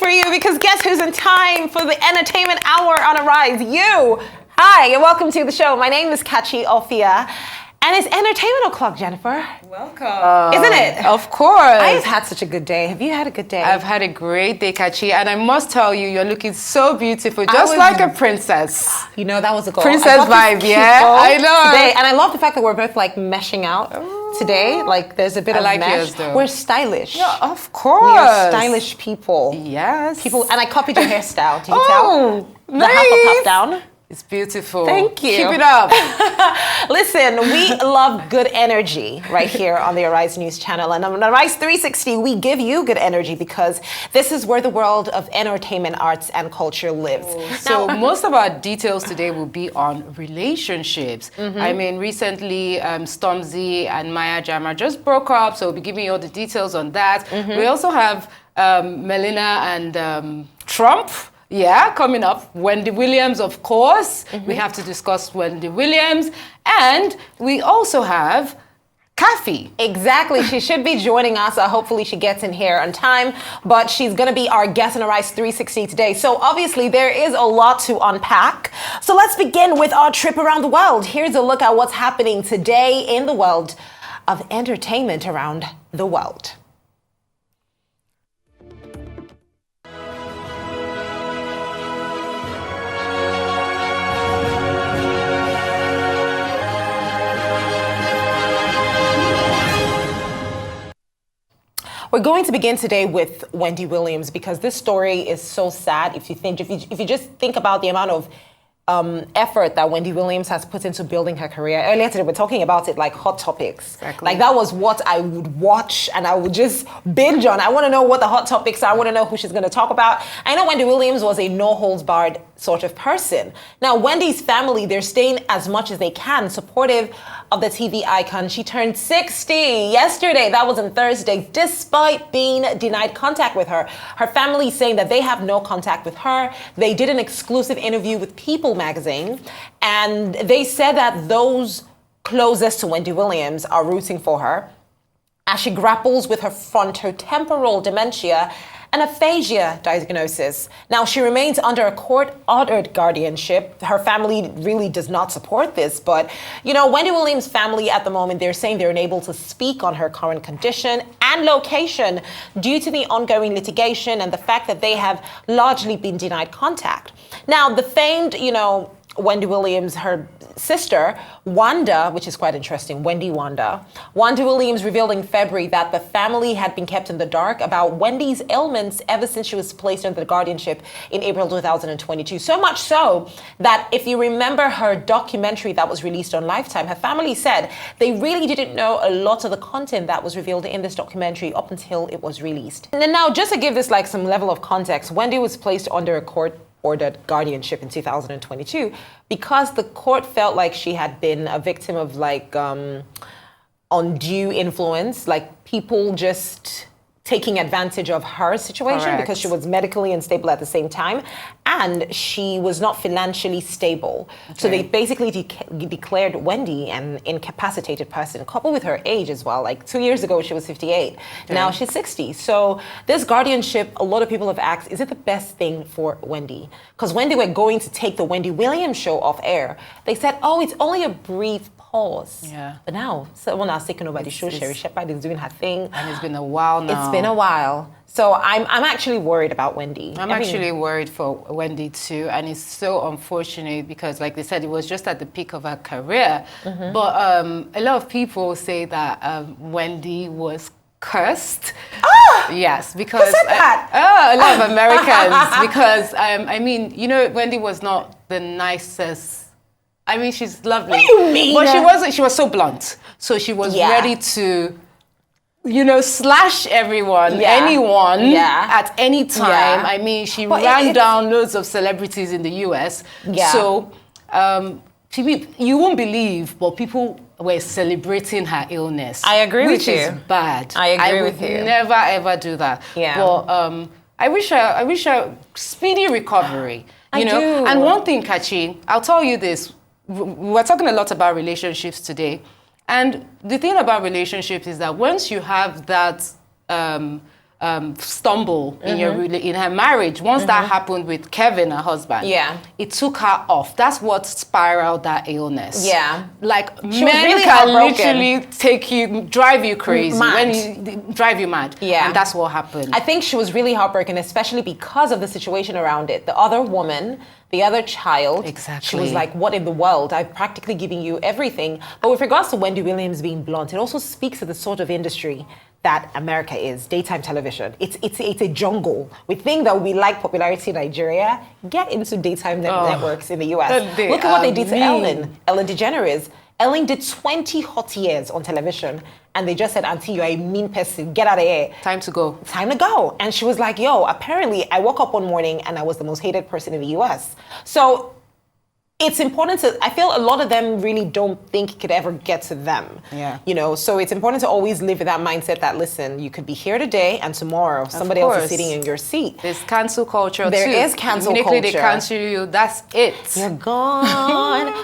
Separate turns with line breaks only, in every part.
for you because guess who's in time for the entertainment hour on Arise? You. Hi, and welcome to the show. My name is Kachi, Offiah, and it's entertainment o'clock, Jennifer.
Welcome.
Isn't it?
Of course.
I've had such a good day. Have you had a good day?
I've had a great day, Kachi, and I must tell you, you're looking so beautiful, just like a princess.
You know, that was a goal.
Princess vibe, yeah? I know.
Today, and I love the fact that we're both like meshing out today. Like there's a bit of
like
mesh.
yours, though.
We're stylish.
Yeah, of course.
We are stylish people.
Yes.
People, and I copied your hairstyle. Did you tell?
Nice.
The Hufflepuff down.
It's beautiful.
Thank you.
Keep it up.
Listen, we love good energy right here on the Arise News Channel. And on Arise 360, we give you good energy because this is where the world of entertainment, arts, and culture lives.
So most of our details today will be on relationships. I mean, recently, Stormzy and Maya Jama just broke up, so we'll be giving you all the details on that. We also have Melina and Trump. Yeah, coming up. Wendy Williams, of course. We have to discuss Wendy Williams. And we also have Kachi.
Exactly. She should be joining us. Hopefully she gets in here on time. But she's going to be our guest on Arise 360 today. So obviously there is a lot to unpack. So let's begin with our trip around the world. Here's a look at what's happening today in the world of entertainment around the world. We're going to begin today with Wendy Williams because this story is so sad. If you just think about the amount of effort that Wendy Williams has put into building her career. Earlier today, we're talking about it like hot topics.
Exactly.
Like that was what I would watch and I would just binge on. I want to know what the hot topics are. I want to know who she's going to talk about. I know Wendy Williams was a no holds barred sort of person. Now, Wendy's family, they're staying as much as they can, supportive of the TV icon. She turned 60 yesterday. That was on Thursday, despite being denied contact with her. Her family saying that they have no contact with her. They did an exclusive interview with People magazine, and they said that those closest to Wendy Williams are rooting for her as she grapples with her frontotemporal dementia and aphasia diagnosis. Now, she remains under a court-ordered guardianship. Her family really does not support this, but, you know, Wendy Williams' family at the moment, they're saying they're unable to speak on her current condition and location due to the ongoing litigation and the fact that they have largely been denied contact. Now, the famed, Wendy Williams, her sister, Wanda, which is quite interesting, Wanda Williams revealed in February that the family had been kept in the dark about Wendy's ailments ever since she was placed under the guardianship in April 2022. So much so that if you remember her documentary that was released on Lifetime, her family said they really didn't know a lot of the content that was revealed in this documentary up until it was released. And now, just to give this like some level of context, Wendy was placed under a court-ordered guardianship in 2022 because the court felt like she had been a victim of like undue influence, like people just taking advantage of her situation.
Correct.
Because she was medically unstable at the same time and she was not financially stable. Okay. So they basically declared Wendy an incapacitated person, coupled with her age as well. Like 2 years ago, she was 58. Okay. Now she's 60. So this guardianship, a lot of people have asked, is it the best thing for Wendy? Because when they were going to take the Wendy Williams show off air, they said, oh, it's only a brief pause.
Yeah.
But now, someone else taking over the show. Sherry Shepherd is doing her thing.
And it's been a while now.
It's been a while. So I'm actually worried about Wendy.
I'm actually worried for Wendy too. And it's so unfortunate because, like they said, it was just at the peak of her career. But a lot of people say that Wendy was cursed. Yes, because
who said that?
A lot of Americans. Because I mean, Wendy was not the nicest. I mean, she's lovely.
What do you mean?
But she wasn't. She was so blunt. So she was ready to, slash everyone, anyone, at any time. I mean, she ran down loads of celebrities in the US. Yeah. So you won't believe, but people were celebrating her illness.
I agree with you.
Which is bad.
I agree with you.
I would never ever do that.
Yeah.
But I wish her speedy recovery.
I do.
And one thing, Kachi, I'll tell you this. We're talking a lot about relationships today. And the thing about relationships is that once you have that stumble in her marriage. Once that happened with Kevin, her husband, it took her off. That's what spiraled that illness.
Yeah,
like
she
men
really
can literally drive you crazy, drive you mad.
Yeah,
and that's what happened.
I think she was really heartbroken, especially because of the situation around it. The other woman, the other child, she was like, what in the world? I've practically given you everything. But with regards to Wendy Williams being blunt, it also speaks to the sort of industry that America is, daytime television. It's a jungle. We think that we like popularity in Nigeria. Get into daytime networks in the US. Look at what they did to Ellen DeGeneres. Ellen did 20 hot years on television, and they just said, Auntie, you're a mean person. Get out of here.
Time to go.
Time to go. And she was like, yo, apparently I woke up one morning and I was the most hated person in the US. So it's important to, I feel a lot of them really don't think it could ever get to them.
Yeah.
You know, so it's important to always live with that mindset that, listen, you could be here today and tomorrow somebody else is sitting in your seat.
There's cancel culture
There is cancel culture.
They cancel you, that's it.
You're gone.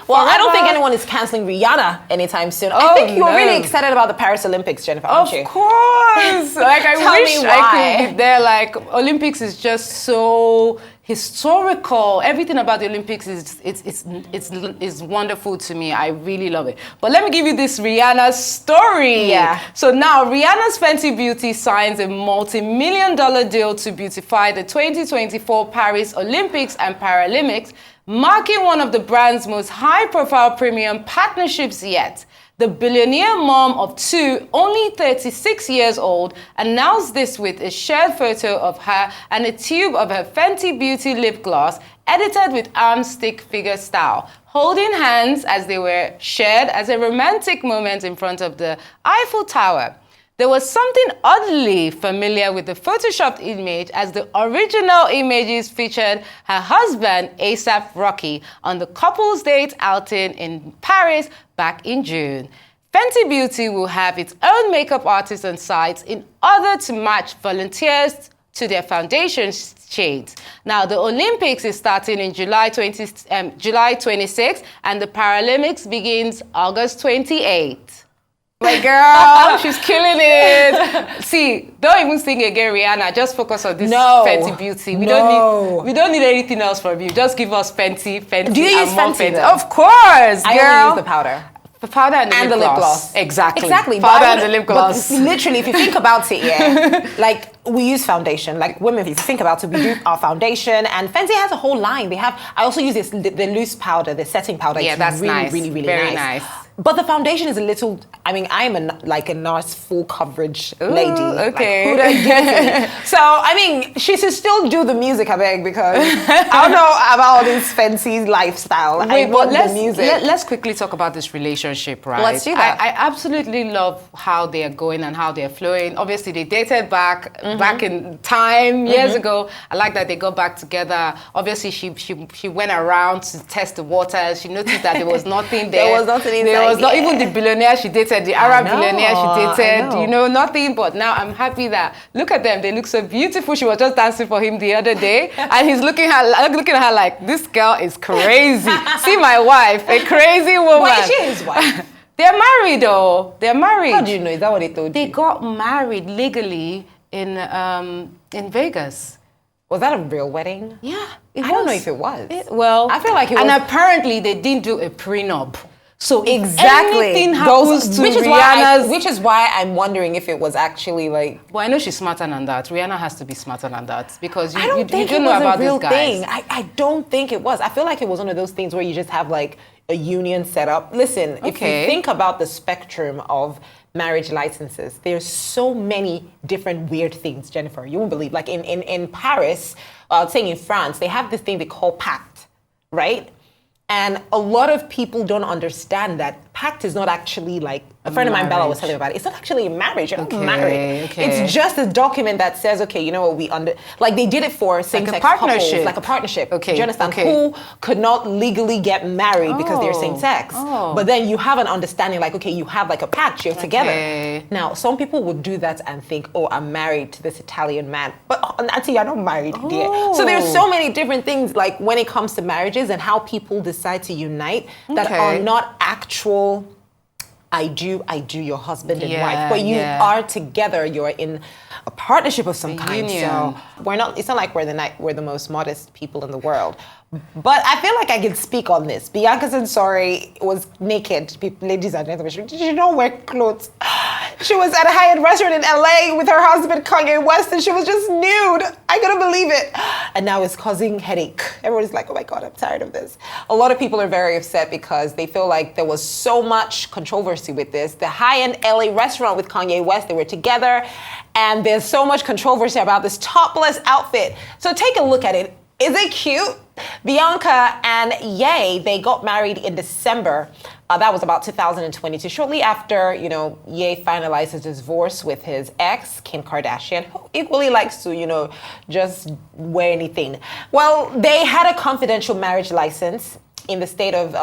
Well, I don't think anyone is canceling Rihanna anytime soon. I think you're really excited about the Paris Olympics, Jennifer, aren't you?
Of course. Like, I wish I could be there. Like, Olympics is just so historical. Everything about the Olympics is wonderful to me. I really love it. But let me give you this Rihanna story.
Yeah.
So now Rihanna's Fenty Beauty signs a multi-million-dollar deal to beautify the 2024 Paris Olympics and Paralympics, marking one of the brand's most high-profile premium partnerships yet. The billionaire mom of two, only 36 years old, announced this with a shared photo of her and a tube of her Fenty Beauty lip gloss, edited with arm stick figure style, holding hands as they were shared as a romantic moment in front of the Eiffel Tower. There was something oddly familiar with the photoshopped image, as the original images featured her husband, A$AP Rocky, on the couple's date outing in Paris back in June. Fenty Beauty will have its own makeup artist on site in order to match volunteers to their foundation shades. Now, the Olympics is starting in July 26, and the Paralympics begins August 28th. My girl, she's killing it. See, don't even sing again, Rihanna. Just focus on this Fenty Beauty. We don't need anything else from you. Just give us Fenty.
Do you use Fenty?
Of course, girl.
I only use the powder.
The powder and the lip gloss.
Exactly.
Powder and the lip gloss.
But literally, if you think about it, like, we use foundation. Like, women, if you think about it, we do our foundation. And Fenty has a whole line. I also use the loose powder, the setting powder.
Yeah, that's
really,
nice.
really, really
Very
nice.
nice.
But the foundation is a little, I mean, I'm a NARS full coverage lady.
Okay.
Like, so, I mean, she should still do the music, I beg, because I don't know about all this fancy lifestyle.
Wait, but
music.
Let's quickly talk about this relationship, right?
Let's do that.
I absolutely love how they are going and how they're flowing. Obviously, they dated back in time, years ago. I like that they got back together. Obviously, she went around to test the waters. She noticed that there was nothing there.
There was nothing inside.
Was not even the billionaire she dated, the Arab billionaire she dated, nothing. But now I'm happy that, look at them, they look so beautiful. She was just dancing for him the other day, and he's looking at her like, this girl is crazy. See my wife, a crazy woman.
Why is she his wife?
They're married though. They're married.
How do you know? Is that what they told you?
They got married legally in Vegas.
Was that a real wedding?
Yeah,
I don't know if it was.
I
feel like it was.
And apparently they didn't do a prenup. So
exactly,
anything happens to Rihanna's...
which is why I'm wondering if it was actually like...
Well, I know she's smarter than that. Rihanna has to be smarter than that, because you
don't
know about these guys.
Thing. I don't think it was. I feel like it was one of those things where you just have like a union set up. Listen, if you think about the spectrum of marriage licenses, there's so many different weird things, Jennifer. You won't believe. Like in Paris, saying in France, they have this thing they call pact, right? And a lot of people don't understand that pact is not actually like, a friend of mine, Bella, was telling me about it. It's not actually a marriage. You're not married.
Okay.
It's just a document that says, okay, you know what, like they did it for same-sex couples, like a partnership. Okay. Do you understand? Who could not legally get married because they're same-sex. But then you have an understanding, like, okay, you have like a pact, you're together. Now, some people would do that and think, oh, I'm married to this Italian man. But Auntie, you're not married, dear. So there's so many different things, like when it comes to marriages and how people decide to unite that are not actual, I do your husband and wife, but you are together, you're in a partnership of some kind.
Union.
So it's not like we're the most modest people in the world. But I feel like I can speak on this. Bianca Censori was naked, ladies and gentlemen. She don't wear clothes. She was at a high-end restaurant in LA with her husband, Kanye West, and she was just nude. I couldn't believe it. And now it's causing headache. Everyone's like, oh my God, I'm tired of this. A lot of people are very upset because they feel like there was so much controversy with this. The high-end LA restaurant with Kanye West, they were together, and there's so much controversy about this topless outfit. So take a look at it. Is it cute? Bianca and Ye, they got married in December. That was about 2022. Shortly after, Ye finalized his divorce with his ex, Kim Kardashian, who equally likes to, just wear anything. Well, they had a confidential marriage license in the state of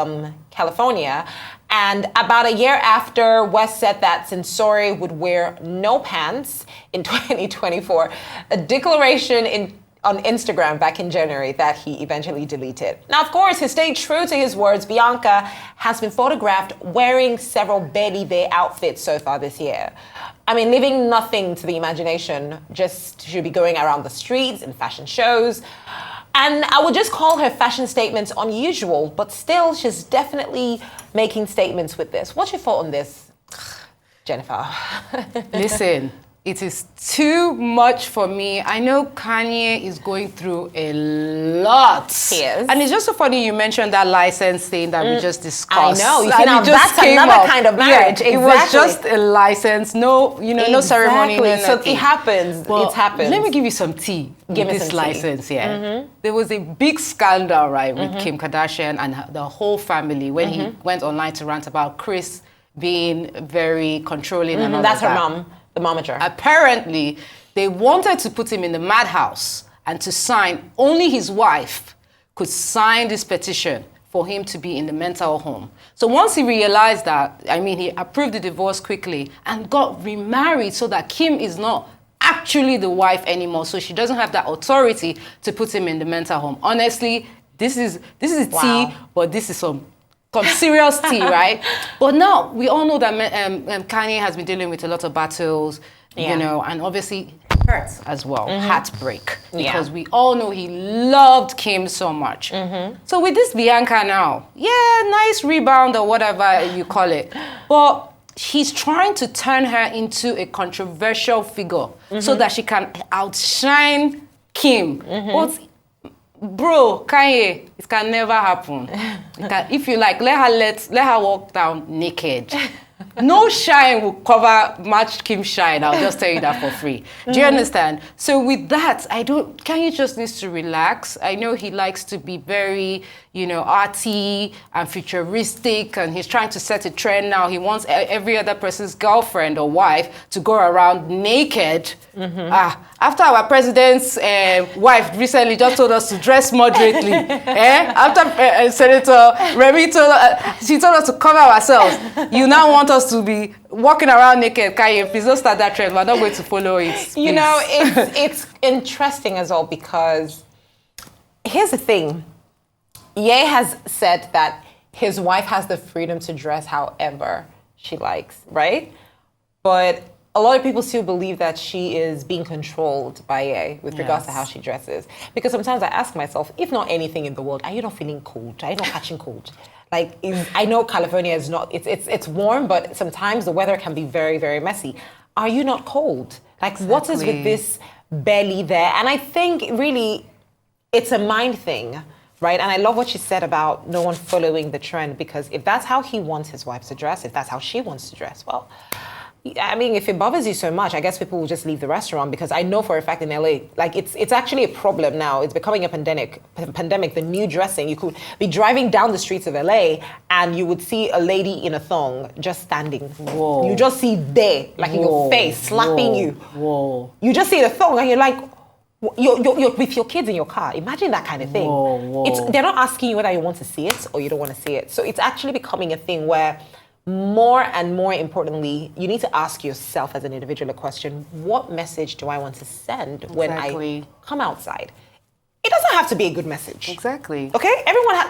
California. And about a year after, West said that Censori would wear no pants in 2024, a declaration on Instagram back in January that he eventually deleted. Now, of course, he stayed true to his words. Bianca has been photographed wearing several Betty Day outfits so far this year. I mean, leaving nothing to the imagination. Just she'll be going around the streets and fashion shows. And I would just call her fashion statements unusual, but still, she's definitely making statements with this. What's your thought on this, Jennifer?
Listen. It is too much for me. I know Kanye is going through a lot.
He is.
And it's just so funny you mentioned that license thing that we just discussed.
I know. You see, now that's another kind of marriage.
Yeah, exactly. It was just a license, no ceremony. No
so it happens.
Well,
it happens.
Let me give you some tea.
Give me
this
some
license,
tea.
yeah.
Mm-hmm.
There was a big scandal, right, with Kim Kardashian and the whole family when he went online to rant about Kris being very controlling and all
that's
that.
her mom. The momager.
Apparently, they wanted to put him in the madhouse and to sign, only his wife could sign this petition for him to be in the mental home. So once he realized that, he approved the divorce quickly and got remarried so that Kim is not actually the wife anymore. So she doesn't have that authority to put him in the mental home. Honestly, this is tea, but this is some serious tea, right? But now we all know that Kanye has been dealing with a lot of battles, and obviously hurts as well, heartbreak, because we all know he loved Kim so much. So with this Bianca now, nice rebound or whatever you call it, but he's trying to turn her into a controversial figure so that she can outshine Kim. But bro, Kanye, it can never happen. If you like, let her walk down naked. No shine will match Kim's shine. I'll just tell you that for free. Do you understand? So with that, Kanye just needs to relax. I know he likes to be very, arty and futuristic, and he's trying to set a trend now. He wants every other person's girlfriend or wife to go around naked. After our president's wife recently just told us to dress moderately. After Senator Remy she told us to cover ourselves. You now want us to be walking around naked. Kanye, please don't start that trend. We're not going to follow it. Please.
It's interesting as well because here's the thing. Ye has said that his wife has the freedom to dress however she likes, right? But a lot of people still believe that she is being controlled by Ye with regards to how she dresses. Because sometimes I ask myself, if not anything in the world, are you not feeling cold? Are you not catching cold? I know California is not, it's warm, but sometimes the weather can be very, very messy. Are you not cold? What is with this belly there? And I think really it's a mind thing, right? And I love what she said about no one following the trend, because if that's how he wants his wife to dress, if that's how she wants to dress, well, if it bothers you so much, I guess people will just leave the restaurant, because I know for a fact in LA, it's actually a problem now. It's becoming a pandemic, the new dressing. You could be driving down the streets of LA and you would see a lady in a thong just standing.
Whoa.
You just see there, in your face, slapping you.
Whoa.
You just see the thong and you're like, you're with your kids in your car. Imagine that kind of thing.
Whoa.
They're not asking you whether you want to see it or you don't want to see it. So it's actually becoming a thing where more and more importantly, you need to ask yourself as an individual a question: what message do I want to send when I come outside? It doesn't have to be a good message.
Exactly.
Okay?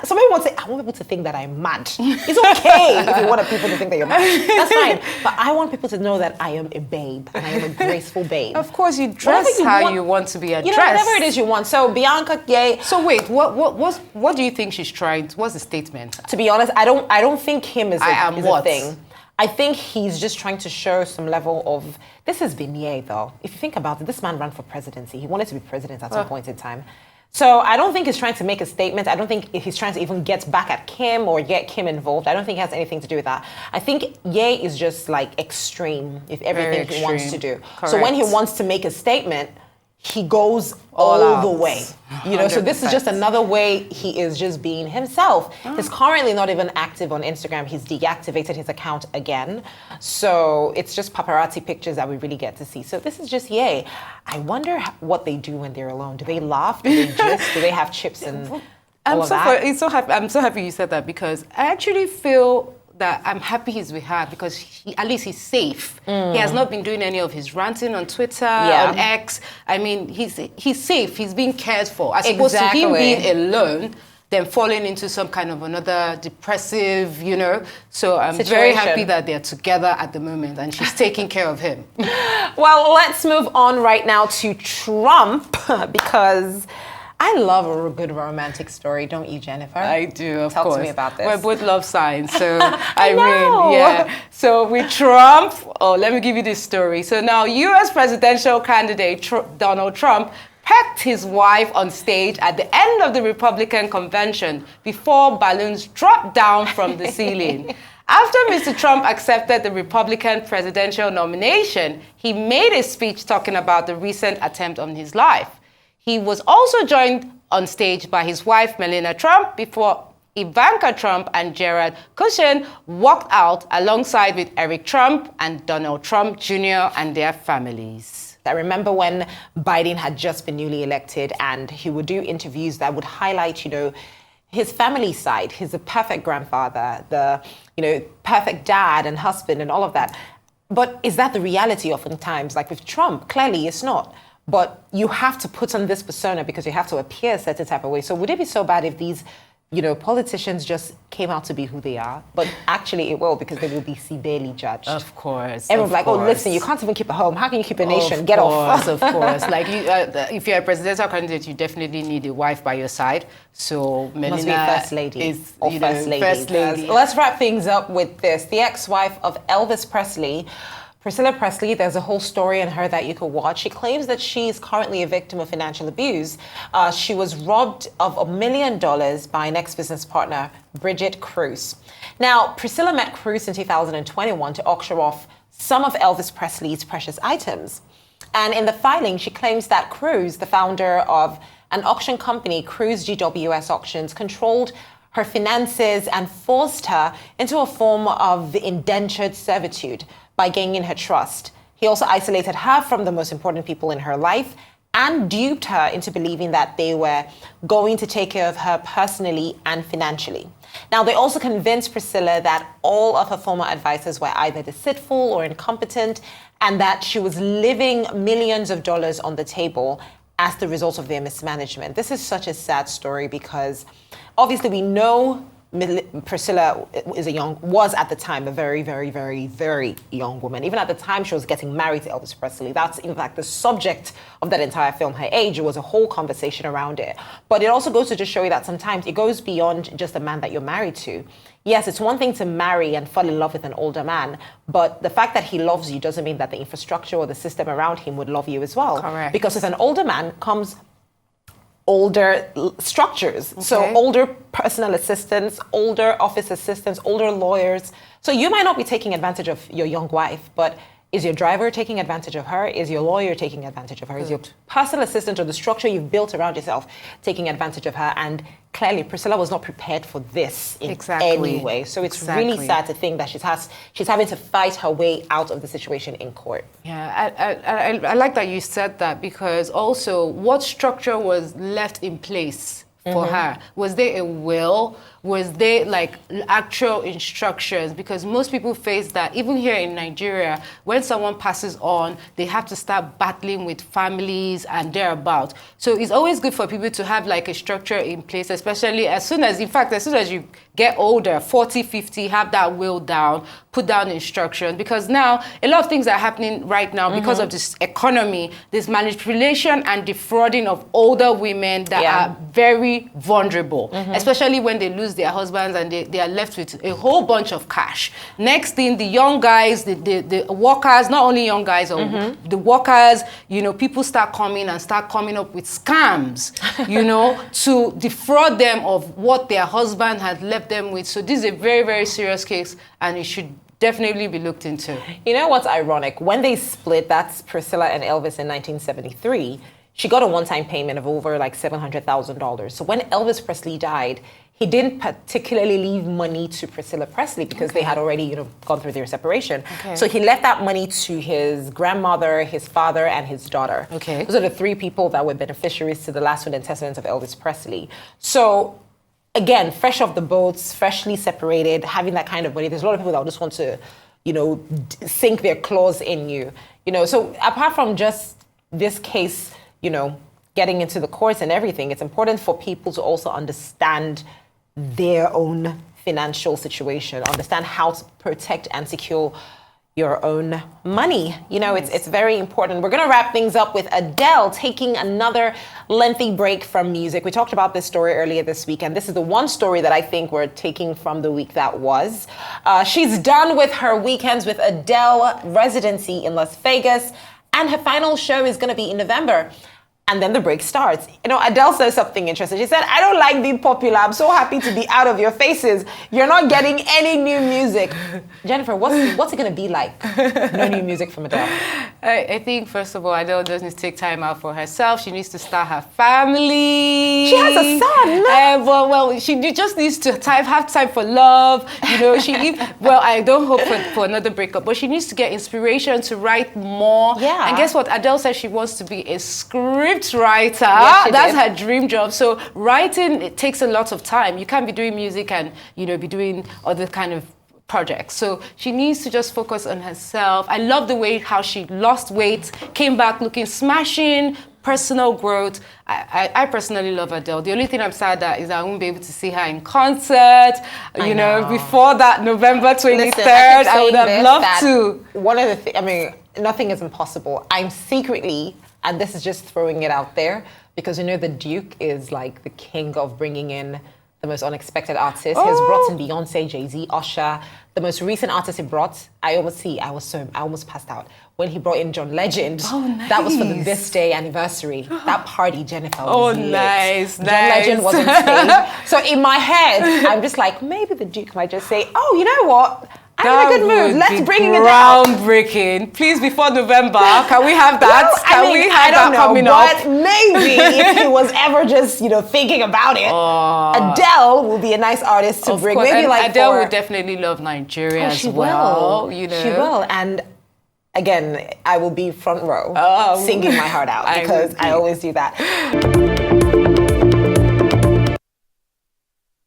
Somebody wants to say, I want people to think that I'm mad. It's okay if you want people to think that you're mad. That's fine. But I want people to know that I am a babe and I am a graceful babe.
Of course, you dress how you want to be addressed.
You know, whatever it is you want. So Bianca, yay.
So wait, what do you think she's trying? What's the statement?
To be honest, I don't think him is a thing. I think he's just trying to show some level of... This has been Ye, though. If you think about it, this man ran for presidency. He wanted to be president at some point in time. So I don't think he's trying to make a statement. I don't think he's trying to even get back at Kim or get Kim involved. I don't think it has anything to do with that. I think Ye is just like extreme with everything he wants to do.
Correct.
So when he wants to make a statement, he goes all the way. You know, 100%. So this is just another way he is just being himself. He's currently not even active on Instagram. He's deactivated his account again. So it's just paparazzi pictures that we really get to see. So this is just yay. I wonder what they do when they're alone. Do they laugh? Do they gist? Do they have chips and all of that?
I'm so happy you said that, because I actually feel that I'm happy he's with her, because at least he's safe. He has not been doing any of his ranting on Twitter, on X. I mean, he's safe. He's being cared for. As opposed to him being alone, then falling into some kind of another depressive, you know. So I'm very happy that they're together at the moment and she's taking care of him.
Well, let's move on right now to Trump, because I love a good romantic story, don't you, Jennifer?
I do, of course.
Talk to me about this.
We're both love signs, so I mean, yeah. So with Trump, let me give you this story. So now, U.S. presidential candidate Donald Trump pecked his wife on stage at the end of the Republican convention before balloons dropped down from the ceiling. After Mr. Trump accepted the Republican presidential nomination, he made a speech talking about the recent attempt on his life. He was also joined on stage by his wife, Melania Trump, before Ivanka Trump and Jared Kushner walked out alongside with Eric Trump and Donald Trump Jr. and their families.
I remember when Biden had just been newly elected, and he would do interviews that would highlight, you know, his family side. He's a perfect grandfather, the, you know, perfect dad and husband and all of that. But is that the reality oftentimes? Like with Trump, clearly it's not. But you have to put on this persona because you have to appear a certain type of way. So would it be so bad if these, you know, politicians just came out to be who they are? But actually it will, because they will be severely judged.
Of course.
Everyone's like, oh, listen, you can't even keep a home. How can you keep a nation? Get off.
Of course. Like, if you're a presidential candidate, you definitely need a wife by your side. So Melania
must be first lady
is,
or
you
first
know,
lady.
First lady.
Let's wrap things up with this. The ex-wife of Elvis Presley, Priscilla Presley, there's a whole story on her that you could watch. She claims that she is currently a victim of financial abuse. She was robbed of $1 million by an ex-business partner, Bridget Cruz. Now, Priscilla met Cruz in 2021 to auction off some of Elvis Presley's precious items. And in the filing, she claims that Cruz, the founder of an auction company, Cruz GWS Auctions, controlled her finances and forced her into a form of indentured servitude by gaining her trust. He also isolated her from the most important people in her life and duped her into believing that they were going to take care of her personally and financially. Now, they also convinced Priscilla that all of her former advisors were either deceitful or incompetent, and that she was leaving millions of dollars on the table as the result of their mismanagement. This is such a sad story because obviously we know Priscilla was at the time a very, very, very, very young woman. Even at the time she was getting married to Elvis Presley. That's in fact the subject of that entire film. Her age, it was a whole conversation around it. But it also goes to just show you that sometimes it goes beyond just the man that you're married to. Yes, it's one thing to marry and fall in love with an older man, but the fact that he loves you doesn't mean that the infrastructure or the system around him would love you as well.
Correct.
Because with an older man comes older structures. Okay. So older personal assistants, older office assistants, older lawyers. So you might not be taking advantage of your young wife, but is your driver taking advantage of her? Is your lawyer taking advantage of her? Is your personal assistant or the structure you've built around yourself taking advantage of her? And clearly, Priscilla was not prepared for this in any way. So it's really sad to think that she's having to fight her way out of the situation in court.
Yeah, I like that you said that, because also what structure was left in place for her? Was there a will? Was there like actual instructions? Because most people face that. Even here in Nigeria, when someone passes on, they have to start battling with families and thereabout. So it's always good for people to have like a structure in place, especially as soon as you get older, 40, 50, have that will down, put down instructions. Because now a lot of things are happening right now because of this economy, this manipulation and defrauding of older women that are very vulnerable, especially when they lose their husbands and they are left with a whole bunch of cash. Next thing, the young guys, the workers, not only young guys, or the workers, you know, people start coming up with scams, you know, to defraud them of what their husband had left them with. So this is a very, very serious case, and it should definitely be looked into.
You know what's ironic? When they split, that's Priscilla and Elvis in 1973, she got a one-time payment of over like $700,000. So when Elvis Presley died, he didn't particularly leave money to Priscilla Presley because they had already, you know, gone through their separation. So he left that money to his grandmother, his father, and his daughter. Those are the three people that were beneficiaries to the last will and testament of Elvis Presley. So again, fresh off the boats, freshly separated, having that kind of money, there's a lot of people that just want to, you know, sink their claws in you. You know, so apart from just this case, you know, getting into the courts and everything, it's important for people to also understand their own financial situation, understand how to protect and secure your own money. You know, it's very important. We're going to wrap things up with Adele taking another lengthy break from music. We talked about this story earlier this week, and this is the one story that I think we're taking from the week that was. She's done with her weekends with Adele residency in Las Vegas, and her final show is going to be in November. And then the break starts. You know, Adele says something interesting. She said, I don't like being popular. I'm so happy to be out of your faces. You're not getting any new music. Jennifer, what's it going to be like? No new music from Adele.
I think, first of all, Adele just needs to take time out for herself. She needs to start her family.
She has a son.
Well, she just needs to have time for love. You know, I don't hope for another breakup, but she needs to get inspiration to write more.
Yeah.
And guess what? Adele says she wants to be a script writer.
Yes,
that's her dream job. So writing, it takes a lot of time. You can't be doing music and, you know, be doing other kind of projects. So she needs to just focus on herself. I love the way how she lost weight, came back looking smashing, personal growth. I personally love Adele. The only thing I'm sad at is I won't be able to see her in concert, you know, before that November 23rd.
Listen,
I would have loved to.
One of the things, I mean, nothing is impossible. I'm secretly, and this is just throwing it out there, because you know the Duke is like the king of bringing in the most unexpected artists. He has brought in Beyonce, Jay-Z, Usher. The most recent artist he brought, I almost passed out when he brought in John Legend.
Oh, nice.
That was for the This Day anniversary. That party, Jennifer, was lit.
Nice.
John Legend was on stage. So in my head, I'm just like, maybe the Duke might just say, oh, you know what? I'm in a good mood. Let's bring it down.
Groundbreaking. Please, before November, can we have that?
Well,
can we have that coming up?
But maybe if he was ever just, you know, thinking about it, Adele will be a nice artist to bring.
Course.
Maybe
and
like
Adele would definitely love Nigeria as well. You know,
she will. And again, I will be front row singing my heart out because I always do that.